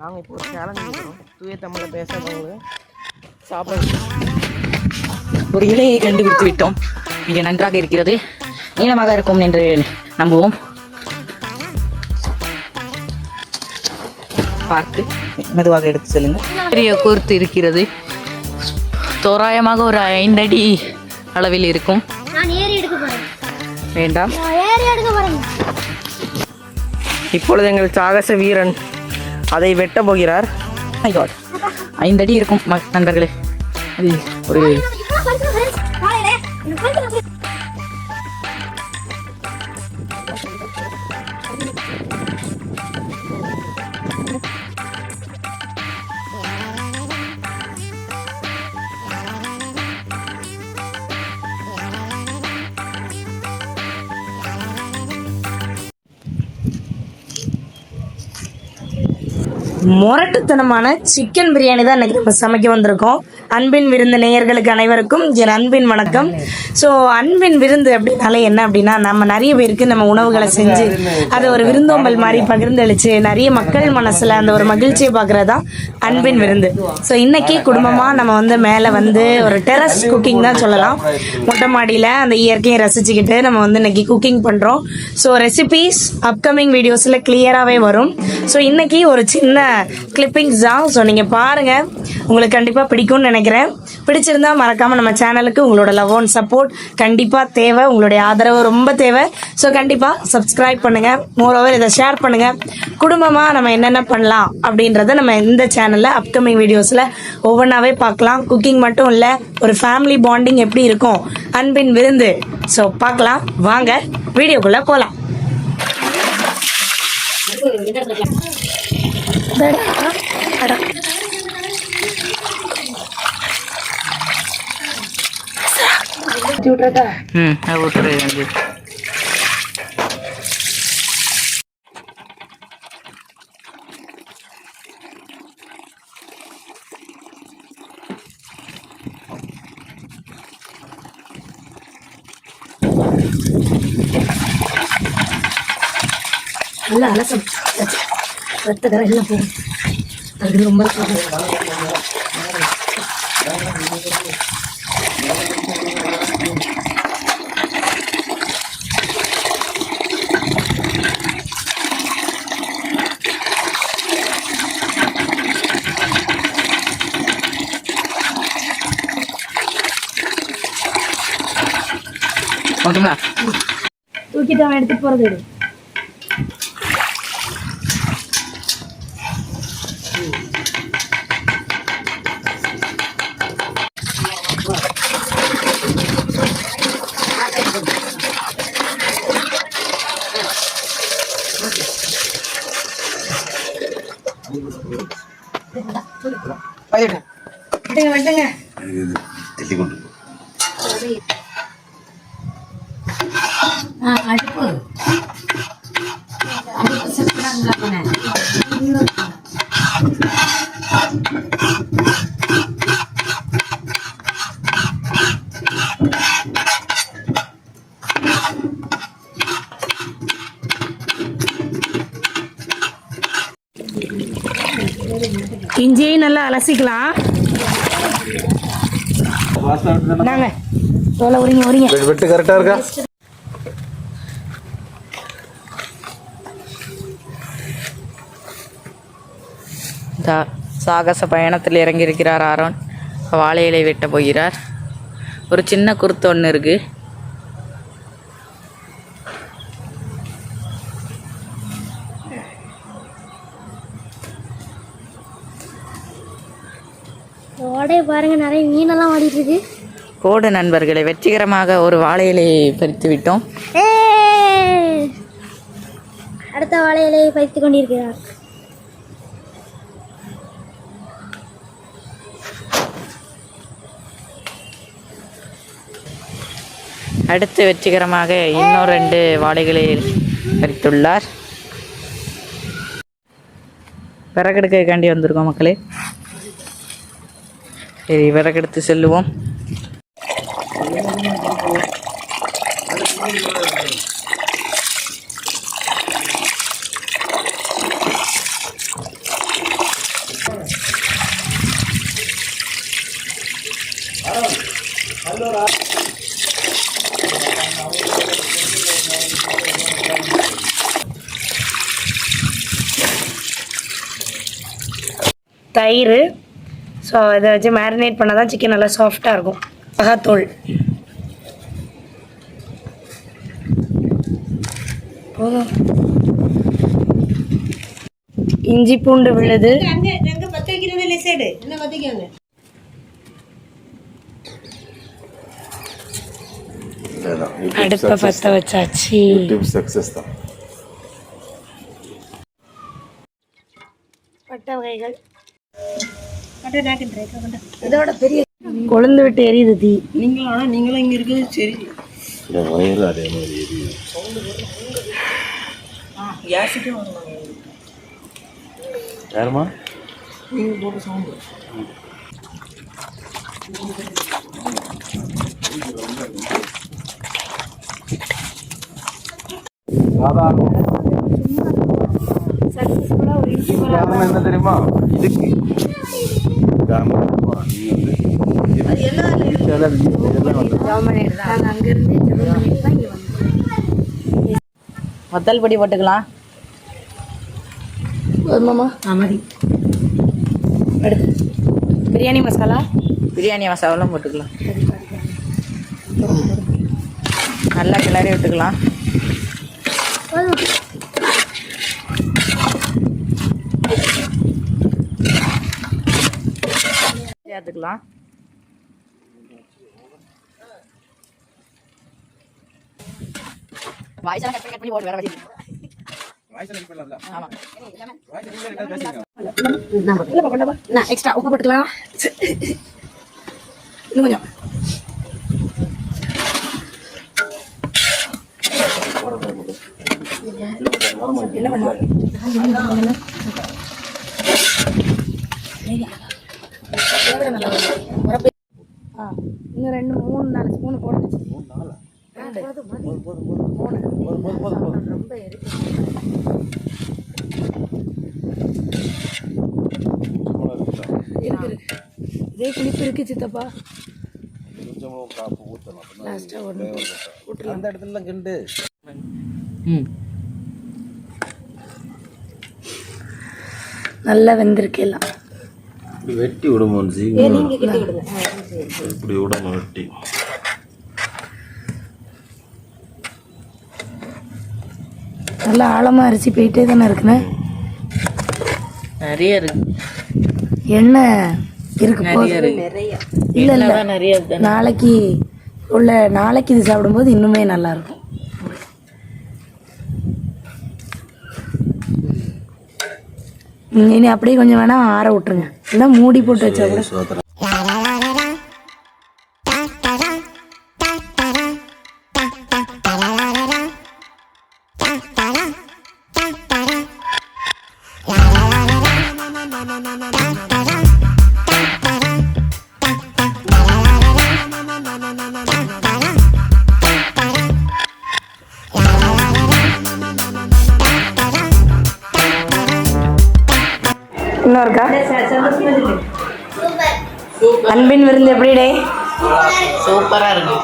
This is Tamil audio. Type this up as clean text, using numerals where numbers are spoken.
நாங்கள் இப்போ ஒரு சேலஞ்ச் பண்ணுறோம். தூய தமிழில் பேசுகிறவங்க சாப்பிட ஒரு இலையை கண்டுபிடித்து விட்டோம். மிக நன்றாக இருக்கிறது. நீளமாக இருக்கும் என்று நம்புவோம். பார்த்து மெதுவாக எடுத்து செல்லுங்க. பெரிய கோர்த்து இருக்கிறது. தோராயமாக ஒரு 5 அடி அளவில் இருக்கும். வேண்டாம். இப்பொழுது எங்கள் சாகச வீரன் அதை வெட்ட போகிறார். 5 அடி இருக்கும் நண்பர்களே. அது ஒரு முரட்டுத்தனமான சிக்கன் பிரியாணி தான் இன்னைக்கு நம்ம சமைக்க வந்திருக்கோம். அன்பின் விருந்து நேயர்களுக்கு அனைவருக்கும் என் அன்பின் வணக்கம். ஸோ அன்பின் விருந்து அப்படின்னாலே என்ன அப்படின்னா, நம்ம நிறைய பேருக்கு நம்ம உணவுகளை செஞ்சு அதை ஒரு விருந்தோம்பல் மாதிரி பகிர்ந்தளிச்சு நிறைய மக்கள் மனசில் அந்த ஒரு மகிழ்ச்சியை பார்க்குறது தான் அன்பின் விருந்து. ஸோ இன்னைக்கு குடும்பமாக நம்ம மேலே ஒரு டெரஸ் குக்கிங் தான் சொல்லலாம். மொட்டை மாடியில் அந்த இயற்கையை ரசிச்சுக்கிட்டு நம்ம இன்னைக்கு குக்கிங் பண்ணுறோம். ஸோ ரெசிபீஸ் அப்கமிங் வீடியோஸில் கிளியராகவே வரும். ஸோ இன்னைக்கு ஒரு சின்ன கிளிப்பிங்ஸ் தான். ஸோ நீங்கள் பாருங்கள், உங்களுக்கு கண்டிப்பாக பிடிக்கும்னு நினைக்கிறேன். பிடிச்சிருந்தா மறக்காமல் நம்ம சேனலுக்கு உங்களோட லவ் அண்ட் சப்போர்ட் கண்டிப்பாக தேவை. உங்களுடைய ஆதரவு ரொம்ப தேவை. ஸோ கண்டிப்பாக சப்ஸ்கிரைப் பண்ணுங்கள். மோரோவர் இதை ஷேர் பண்ணுங்கள். குடும்பமாக நம்ம என்னென்ன பண்ணலாம் அப்படின்றத நம்ம இந்த சேனலில் அப்கமிங் வீடியோஸில் ஒவ்வொன்றாவே பார்க்கலாம். குக்கிங் மட்டும் இல்லை, ஒரு ஃபேமிலி பாண்டிங் எப்படி இருக்கும் அன்பின் விருந்து. ஸோ பார்க்கலாம், வாங்க வீடியோக்குள்ளே போகலாம். நல்லா அலசம் ரத்தக்கரை எல்லாம் போகும். அது ரொம்ப தூக்கிட்டு அவன் எடுத்துட்டு போறது. இஞ்சியை நல்லா அலசிக்கலாம். வெட்டு கரெக்டா இருக்கா? சாகச பயணத்தில் இறங்கியிருக்கிறார் ஆரோன். வாழை இலை வெட்ட போகிறார். ஒரு சின்ன குருத்து ஒன்று இருக்கு. பாருங்க, நிறைய மீனெல்லாம் ஓடிட்டு இருக்கு. கோடு நண்பர்களை, வெற்றிகரமாக ஒரு வாழை இலையை பறித்து விட்டோம். அடுத்த வாழை இலையை பறித்து கொண்டிருக்கிறார். அடுத்து வெற்றிகரமாக இன்னும் 2 வாழைகளை பறித்துள்ளார். விறகெடுக்காண்டி வந்திருக்கோம் மக்களே. சரி, விறகெடுத்து செல்லுவோம். தயிர். ஸோ இதை வச்சு மேரினேட் பண்ணால் தான் சிக்கன் நல்லா சாஃப்டாக இருக்கும். மிளகாத்தூள் போதும். இஞ்சி பூண்டு விழுது. அடுப்பை பற்ற வச்சாச்சு. சக்சஸ் தான். பட்டை வகைகள் இதோட பெரிய கொழுந்து விட்டு எரியுது தீ. நீங்களும் இங்க இருக்குது சரி. வயல் அதே மாதிரி யாருமா நீங்க போட்டு சவுண்ட். என்ன தெரியுமா இதுக்கு வத்தல் பொடி போட்டுக்கலாம். மதி அடுத்து பிரியாணி மசாலா. பிரியாணி மசாலாவும் போட்டுக்கலாம். நல்லா கிளறி விட்டுக்கலாம். சேர்த்துக்கலாம். வாய்ஸெல்லாம் கட் பண்ணி போட்டு வேற வழி. ஆமா. நான் எக்ஸ்ட்ரா உப்பு போட்டுக்கலாம். இன்னும் கொஞ்சம். என்ன பண்ணுவோம்? இன்னும் 2 3 4 ஸ்பூன் போட்டு இதே புளிப்பு இருக்கு சித்தப்பா. அந்த இடத்துல கிண்டு நல்லா வெந்திருக்கு எல்லாம். வெட்டி விடுமோன்னு இப்படி விடணும் வெட்டி. நல்லா ஆழமா அரிசி போயிட்டே தானே இருக்குண்ணே. நிறைய இருக்கு. எண்ணெய் இருக்கு நிறைய இருக்கு. இல்ல இல்ல நிறைய நாளைக்கு இது சாப்பிடும்போது இன்னுமே நல்லா இருக்கும். இனி அப்படியே கொஞ்சம் வேணா ஆற விட்டுருங்க. இல்லை மூடி போட்டு வச்சா கூட. இன்னொருக்கா அன்பின் விருந்து எப்படி டே? சூப்பரா இருக்கு.